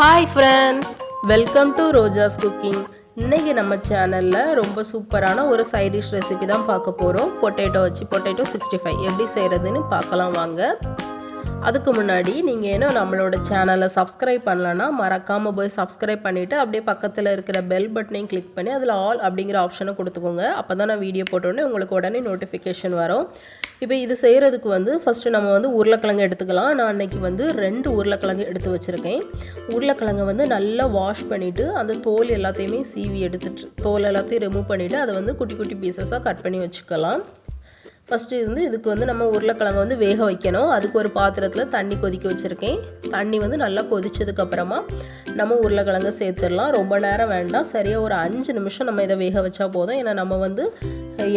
Hi friends, welcome to Rojas cooking. இன்னைக்கு நம்ம சேனல்ல ரொம்ப சூப்பரான ஒரு சைட் டிஷ் ரெசிபி தான் பார்க்க போறோம். பொட்டேட்டோ 65 எப்படி செய்யறதுன்னு பார்க்கலாம் வாங்க. அதுக்கு முன்னாடி நீங்க என்ன நம்மளோட சேனலை சப்ஸ்கிரைப் பண்ணலனா மறக்காம போய் சப்ஸ்கிரைப் பண்ணிட்டு அப்படியே பக்கத்துல இருக்கிற பெல் பட்டனையும் கிளிக் பண்ணி அதுல ஆல் அப்படிங்கிற ஆப்ஷனை கொடுத்துக்கோங்க. அப்பதான் நான் வீடியோ போட்டோனே உங்களுக்கு உடனே நோட்டிஃபிகேஷன் வரும். இப்போ இது செய்கிறதுக்கு ஃபர்ஸ்ட் நம்ம உருளைக்கிழங்கு எடுத்துக்கலாம். நான் அன்றைக்கி 2 உருளைக்கிழங்கு எடுத்து வச்சுருக்கேன். உருளைக்கிழங்கை நல்லா வாஷ் பண்ணிவிட்டு அந்த தோல் எல்லாத்தையுமே சீவி எடுத்துட்டு தோல் எல்லாத்தையும் ரிமூவ் பண்ணிவிட்டு அதை குட்டி குட்டி பீசஸாக கட் பண்ணி வச்சுக்கலாம். ஃபஸ்ட்டு இதுக்கு நம்ம உருளைக்கிழங்கு வேக வைக்கணும். அதுக்கு ஒரு பாத்திரத்தில் தண்ணி கொதிக்க வச்சுருக்கேன். தண்ணி நல்லா கொதிச்சதுக்கப்புறமா நம்ம உருளைக்கிழங்கு சேர்த்துடலாம். ரொம்ப நேரம் வேண்டாம், சரியாக ஒரு 5 நிமிஷம் நம்ம இதை வேக வச்சா போதும். ஏன்னா நம்ம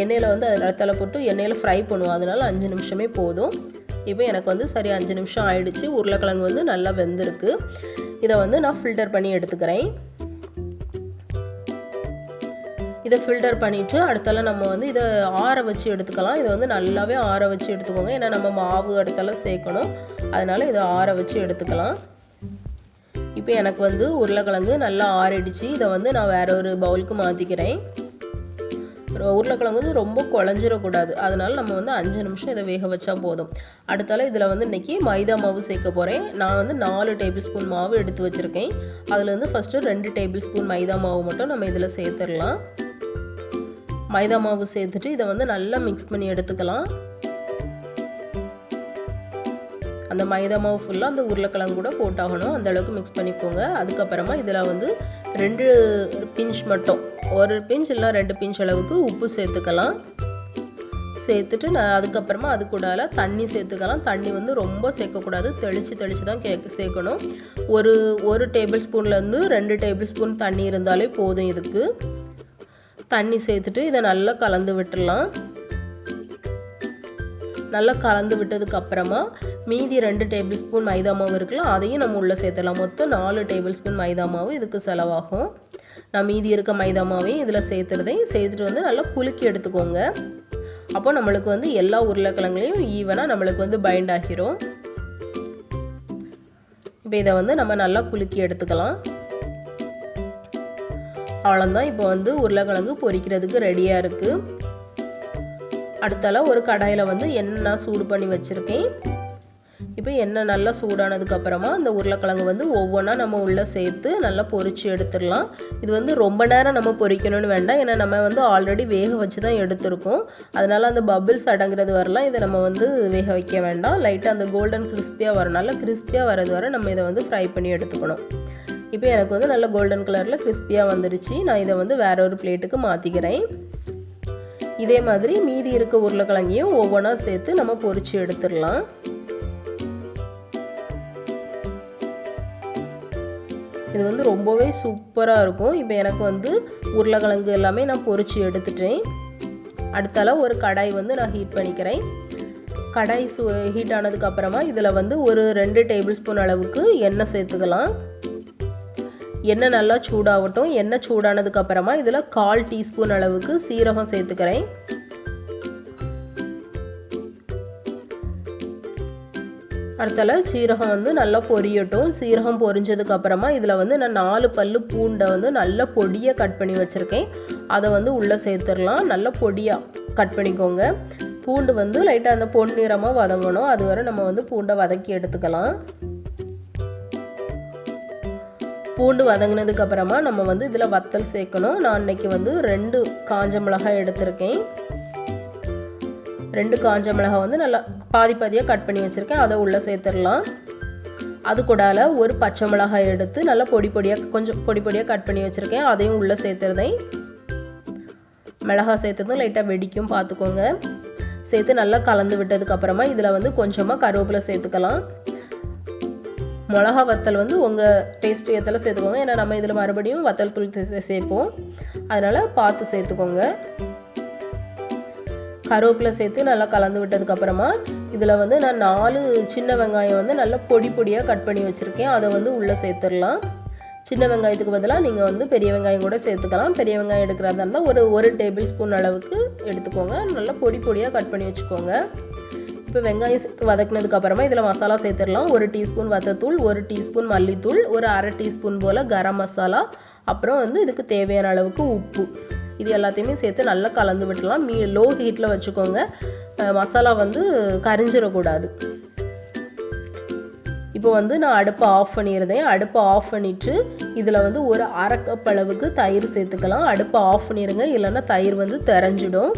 எண்ணெயில் இடத்துல போட்டு எண்ணெயில் ஃப்ரை பண்ணுவோம், அதனால 5 நிமிஷமே போதும். இப்போ எனக்கு சரி 5 நிமிஷம் ஆயிடுச்சு. உருளைக்கிழங்கு நல்லா வெந்திருக்கு. இதை நான் ஃபில்டர் பண்ணி எடுத்துக்கிறேன். இதை ஃபில்டர் பண்ணிவிட்டு அடுத்தால நம்ம இதை ஆற வச்சு எடுத்துக்கலாம். இதை நல்லாவே ஆற வச்சு எடுத்துக்கோங்க. ஏன்னா நம்ம மாவு அடுத்தால சேர்க்கணும், அதனால் இதை ஆற வச்சு எடுத்துக்கலாம். இப்போ எனக்கு உருளைக்கிழங்கு நல்லா ஆறிடுச்சு. இதை நான் வேற ஒரு பவுலுக்கு மாற்றிக்கிறேன். உருளைக்கிழங்கு ரொம்ப குழஞ்சிடக்கூடாது, அதனால நம்ம 5 நிமிஷம் இதை வேக வச்சா போதும். அடுத்தால இதில் இன்றைக்கி மைதா மாவு சேர்க்க போகிறேன். நான் 4 டேபிள் ஸ்பூன் மாவு எடுத்து வச்சுருக்கேன். அதில் ஃபஸ்ட்டு 2 டேபிள் ஸ்பூன் மைதா மாவு மட்டும் நம்ம இதில் சேர்த்துடலாம். மைதா மாவு சேர்த்துட்டு இதை நல்லா மிக்ஸ் பண்ணி எடுத்துக்கலாம். அந்த மைதா மாவு ஃபுல்லாக அந்த உருளைக்கிழங்கு கூட போட்டாகணும், அந்த அளவுக்கு மிக்ஸ் பண்ணிக்கோங்க. அதுக்கப்புறமா இதில் 2 பிஞ்ச் மட்டும், 1 பிஞ்ச் இல்லை 2 பிஞ்ச் அளவுக்கு உப்பு சேர்த்துக்கலாம். சேர்த்துட்டு அதுக்கப்புறமா அது கூட தண்ணி சேர்த்துக்கலாம். தண்ணி ரொம்ப சேர்க்கக்கூடாது, தெளித்து தான் சேர்க்கணும். ஒரு டேபிள் ஸ்பூன்லேருந்து 2 டேபிள் ஸ்பூன் தண்ணி இருந்தாலே போதும். இதுக்கு தண்ணி சேர்த்துட்டு இதை நல்லா கலந்து விட்டுடலாம். நல்லா கலந்து விட்டதுக்கு அப்புறமா மீதி 2 டேபிள் ஸ்பூன் மைதா மாவு இருக்குல்ல, அதையும் நம்ம உள்ளே சேர்த்துடலாம். மொத்தம் 4 டேபிள் ஸ்பூன் மைதா மாவு இதுக்கு செலவாகும். நான் மீதி இருக்க மைதா மாவையும் இதில் சேர்த்துட்டு நல்லா குலுக்கி எடுத்துக்கோங்க. அப்போ நம்மளுக்கு எல்லா உருளைக்கிழங்குலையும் ஈவனாக நம்மளுக்கு பைண்ட் ஆகிரும். இப்போ இதை நம்ம நல்லா குலுக்கி எடுத்துக்கலாம். அவ்வளோதான். இப்போ உருளைக்கிழங்கு பொரிக்கிறதுக்கு ரெடியாக இருக்குது. அடுத்தால ஒரு கடாயில் எண்ணெய் சூடு பண்ணி வச்சுருக்கேன். இப்போ எண்ணெய் நல்லா சூடானதுக்கப்புறமா அந்த உருளைக்கிழங்கு ஒவ்வொன்றா நம்ம உள்ளே சேர்த்து நல்லா பொரித்து எடுத்துடலாம். இது ரொம்ப நேரம் நம்ம பொரிக்கணும்னு வேண்டாம், ஏன்னா நம்ம ஆல்ரெடி வேக வச்சு தான் எடுத்துருக்கோம். அதனால் அந்த பபிள்ஸ் அடங்குறது வரலாம். இதை நம்ம வேக வைக்க வேண்டாம். லைட்டாக அந்த கோல்டன் கிறிஸ்பியாக வரும். நல்லா கிறிஸ்பியாக வரது வர நம்ம இதை ஃப்ரை பண்ணி எடுத்துக்கணும். இப்போ எனக்கு நல்ல கோல்டன் கலரில் கிறிஸ்பியாக வந்துடுச்சு. நான் இதை வேற ஒரு பிளேட்டுக்கு மாற்றிக்கிறேன். இதே மாதிரி மீதி இருக்க உருளைக்கிழங்கையும் ஒவ்வொன்றா சேர்த்து நம்ம பொரிச்சு எடுத்துடலாம். இது ரொம்பவே சூப்பராக இருக்கும். இப்போ எனக்கு உருளைக்கிழங்கு எல்லாமே நான் பொரிச்சு எடுத்துட்டேன். அடுத்தால ஒரு கடாய் நான் ஹீட் பண்ணிக்கிறேன். கடாய் ஹீட் ஆனதுக்கப்புறமா இதில் ஒரு 2 டேபிள் ஸ்பூன் அளவுக்கு எண்ணெய் சேர்த்துக்கலாம். எண்ணெய் நல்லா சூடாகட்டும். எண்ணெய் சூடானதுக்கப்புறமா இதில் 1/4 டீஸ்பூன் அளவுக்கு சீரகம் சேர்த்துக்கிறேன். அடுத்தால சீரகம் நல்லா பொரியட்டும். சீரகம் பொரிஞ்சதுக்கப்புறமா இதில் நான் 4 பல்லு பூண்டை நல்லா பொடியாக கட் பண்ணி வச்சுருக்கேன். அதை உள்ளே சேர்த்துடலாம். நல்லா பொடியாக கட் பண்ணிக்கோங்க. பூண்டு லைட்டாக அந்த பொன்னிறமாக வதங்கணும், அது வரை நம்ம பூண்டை வதக்கி எடுத்துக்கலாம். பூண்டு வதங்கினதுக்கு அப்புறமா நம்ம இதில் வத்தல் சேர்க்கணும். நான் இன்னைக்கு 2 காஞ்ச மிளகாய் எடுத்திருக்கேன். 2 காஞ்ச மிளகாய் நல்லா பாதியாக கட் பண்ணி வச்சுருக்கேன். அதை உள்ளே சேர்த்துடலாம். அது கூடால ஒரு பச்சை மிளகாய் எடுத்து நல்லா கொஞ்சம் பொடியாக கட் பண்ணி வச்சுருக்கேன். அதையும் உள்ளே சேர்த்துருந்தேன். மிளகாய் சேர்த்ததும் லைட்டாக வெடிக்கும், பார்த்துக்கோங்க. சேர்த்து நல்லா கலந்து விட்டதுக்கப்புறமா இதில் கொஞ்சமாக கருவேப்பிலை சேர்த்துக்கலாம். மிளகா வத்தல் உங்கள் டேஸ்ட் ஏற்றல சேர்த்துக்கோங்க, ஏன்னா நம்ம இதில் மறுபடியும் வத்தல் தூள் சேர்ப்போம், அதனால் பார்த்து சேர்த்துக்கோங்க. கருவேப்பிலை சேர்த்து நல்லா கலந்து விட்டதுக்கப்புறமா இதில் நான் 4 சின்ன வெங்காயம் நல்லா பொடியாக கட் பண்ணி வச்சுருக்கேன். அதை உள்ளே சேர்த்துடலாம். சின்ன வெங்காயத்துக்கு பதிலாக நீங்கள் பெரிய வெங்காயம் கூட சேர்த்துக்கலாம். பெரிய வெங்காயம் எடுக்கிறதா இருந்தால் ஒரு டேபிள் ஸ்பூன் அளவுக்கு எடுத்துக்கோங்க. நல்லா பொடியாக கட் பண்ணி வச்சுக்கோங்க. இப்போ வெங்காயம் சேர்த்து வதக்கினதுக்கு அப்புறமா இதில் மசாலா சேர்த்துடலாம். 1 டீஸ்பூன் வத்தத்தூள், 1 டீஸ்பூன் மல்லித்தூள், ஒரு 1/2 டீஸ்பூன் போல் கரம் மசாலா, அப்புறம் வந்து இதுக்கு தேவையான அளவுக்கு உப்பு, இது எல்லாத்தையுமே சேர்த்து நல்லா கலந்து விட்டுடலாம். லோ ஹீட்டில் வச்சுக்கோங்க, மசாலா வந்து கரிஞ்சிடக்கூடாது. இப்போ வந்து நான் அடுப்பை ஆஃப் பண்ணிடுறேன். அடுப்பை ஆஃப் பண்ணிவிட்டு இதில் வந்து ஒரு 1/2 கப் அளவுக்கு தயிர் சேர்த்துக்கலாம். அடுப்பை ஆஃப் பண்ணிடுங்க, இல்லைன்னா தயிர் வந்து திரஞ்சிடும்.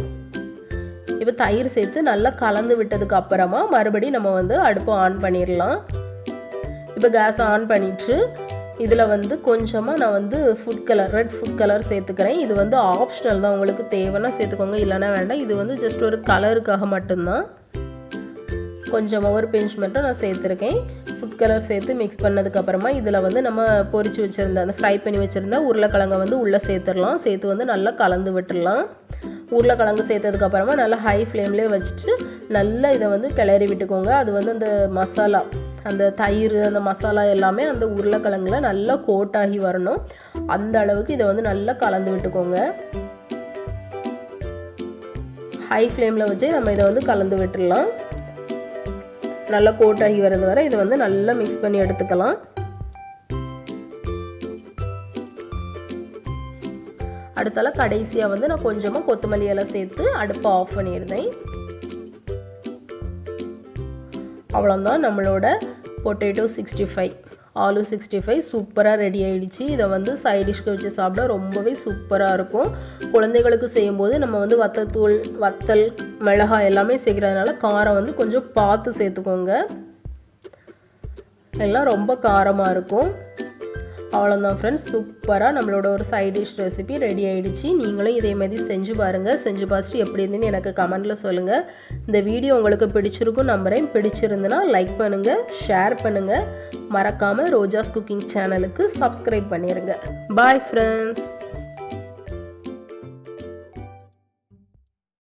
இப்போ தயிர் சேர்த்து நல்லா கலந்து விட்டதுக்கு அப்புறமா மறுபடியும் நம்ம வந்து அடுப்பை ஆன் பண்ணிடலாம். இப்போ கேஸ் ஆன் பண்ணிவிட்டு இதில் வந்து கொஞ்சமாக நான் வந்து ரெட் ஃபுட் கலர் சேர்த்துக்கிறேன். இது வந்து ஆப்ஷனல் தான், உங்களுக்கு தேவைன்னா சேர்த்துக்கோங்க, இல்லைன்னா வேண்டாம். இது வந்து ஜஸ்ட் ஒரு கலருக்காக மட்டும்தான். கொஞ்சமாக ஒரு பிஞ்ச் மட்டும் நான் சேர்த்துருக்கேன். ஃபுட் கலர் சேர்த்து மிக்ஸ் பண்ணதுக்கப்புறமா இதில் வந்து நம்ம பொரிச்சு வச்சுருந்த அந்த ஃப்ரை பண்ணி வச்சுருந்தா உருளைக்கிழங்கை வந்து உள்ளே சேர்த்துடலாம். சேர்த்து வந்து நல்லா கலந்து விட்டுடலாம். உருளைக்கிழங்கு சேர்த்ததுக்கப்புறமா நல்லா ஹை ஃப்ளேம்லேயே வச்சுட்டு நல்லா இதை வந்து கிளறி விட்டுக்கோங்க. அது வந்து அந்த மசாலா, அந்த தயிர், அந்த மசாலா எல்லாமே அந்த உருளைக்கிழங்குல நல்லா கோட்டாகி வரணும். அந்த அளவுக்கு இதை வந்து நல்லா கலந்து விட்டுக்கோங்க. ஹை ஃப்ளேமில் வச்சு நம்ம இதை வந்து கலந்து விட்டுடலாம். நல்லா கோட்டாகி வர்றது வரை இதை வந்து நல்லா மிக்ஸ் பண்ணி எடுத்துக்கலாம். அடுத்தால கடைசியாக வந்து நான் கொஞ்சமாக கொத்தமல்லி இலை சேர்த்து அடுப்பை ஆஃப் பண்ணிடுறேன். அவ்வளோதான், நம்மளோட பொட்டேட்டோ 65, ஆலு 65 சூப்பராக ரெடி ஆகிடுச்சு. இதை வந்து சைட் டிஷ்க்கு வச்சு சாப்பிட ரொம்பவே சூப்பராக இருக்கும். குழந்தைகளுக்கு செய்யும்போது நம்ம வந்து வத்தத்தூள், வத்தல், மிளகாய் எல்லாமே சேர்க்குறதுனால காரம் வந்து கொஞ்சம் பார்த்து சேர்த்துக்கோங்க, எல்லாம் ரொம்ப காரமாக இருக்கும். அவ்வளோதான் ஃப்ரெண்ட்ஸ், சூப்பராக நம்மளோட ஒரு சைட் டிஷ் ரெசிபி ரெடி ஆகிடுச்சு. நீங்களும் இதே மாதிரி செஞ்சு பாருங்கள். செஞ்சு பார்த்துட்டு எப்படி இருந்துன்னு எனக்கு கமெண்ட்டில் சொல்லுங்கள். இந்த வீடியோ உங்களுக்கு பிடிச்சிருக்கும் நம்புகிறேன். பிடிச்சிருந்துன்னா லைக் பண்ணுங்கள், ஷேர் பண்ணுங்கள். மறக்காமல் ரோஜாஸ் குக்கிங் சேனலுக்கு சப்ஸ்கிரைப் பண்ணிடுங்க. Bye friends.